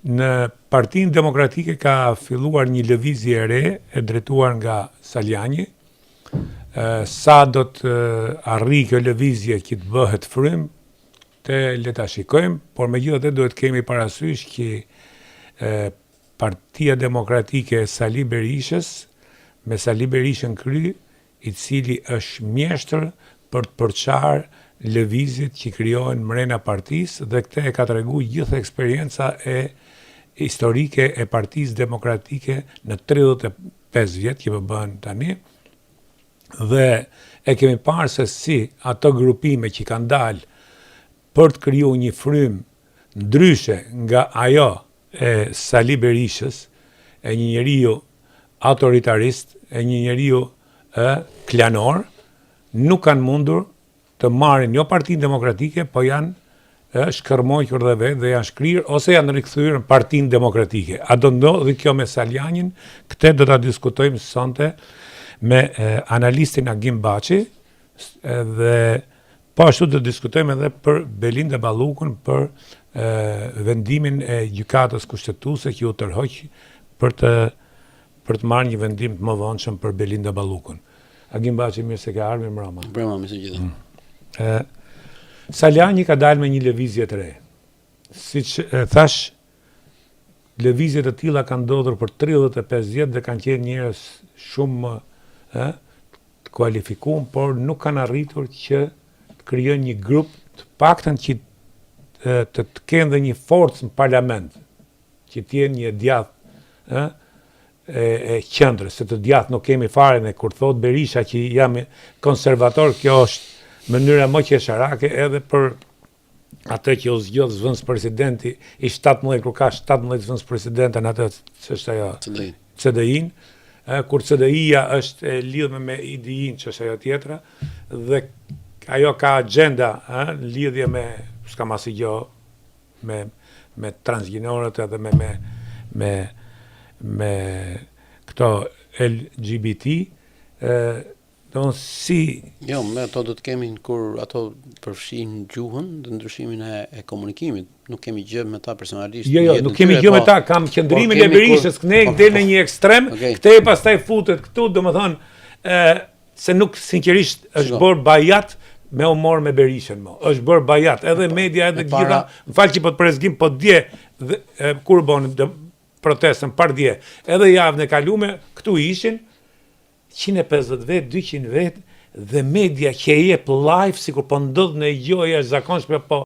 në Partinë Demokratike ka filluar një lëvizje e re e drejtuar nga Saljani. Sa do të arrijë kjo lëvizje që të bëhet frym, le ta shikojmë, por megjithatë duhet kemi parasysh që Partia Demokratike e Sali Berishës, me Sali Berishën kry, i cili është mjeshtër për të përçarë lëvizjet që krijohen mrena partisë, dhe këtë e ka tregu gjithë eksperienca historike e Partisë Demokratike në 35 vjet që po bëhen tani. Dhe e kemi parë se si ato grupime që kanë dalë për të krijuar një frym ndryshe nga ajo e Sali Berishës, e një njeriu autoritarist, e një njeriu klanor, nuk kanë mundur të marrin jo Partinë Demokratike, po janë shkërmoqur dhe vetë dhe janë shkrirë ose janë rikthyer në Partinë Demokratike. A do ndodhi kjo me Saljanin? Këtë do ta diskutojmë sonte me analistin Agim Baçi, dhe po ashtu do diskutojmë edhe për Belinda Ballukun, për vendimin e gjykatës kushtetuese që u tërhoq për të marrë një vendim të mëvonshëm për Belinda Ballukun. Agim Baçi, mirë se ka ardhur, mbrëma. Mbrëma, mirë se gjithë. Saljani ka dalë me një lëvizje të re. Siç thash, lëvizje të tilla kanë ndodhur për 35 vjet dhe kanë qenë njerëz shumë të kualifikuar, por nuk kanë arritur që të krijojnë një grup të paktën që të kenë dhe një forcë në parlament, që të jenë një djathtë e qendrës, se të djathtë nuk kemi fare, ne kur thot Berisha që jam konservator, kjo është mënyra më qesharake edhe për atë që u zgjodh zëvendës presidenti i 17, kur ka 17 zëvendës presidenta në atë ç'është ajo CDI-n, kur CDI-ja është e lidhur me IDI-n, ç'është ajo tjetra, dhe ajo ka agenda në lidhje me s'kam asgjë me transgjenorët edhe me këto LGBT, Jo, me ato do të kemi kur ato përfshin gjuhën dhe ndryshimin e komunikimit. Nuk kemi gjë me ta personalisht. Jo, nuk kemi gjë me ta, kam qëndrimin e Berishës, ne del në një ekstrem, këtë e pastaj futet këtu, domethënë se nuk sinqerisht është bërë bajat me humor me Berishën, është bërë bajat, edhe media, edhe gjitha, më fal që po të prezgim, po dje kur bën protestën pardje, edhe javën e kalume, këtu ishin 150 vet, 200 vet, dhe media që jep live sikur po ndodh në gjë e jashtëzakonshme, po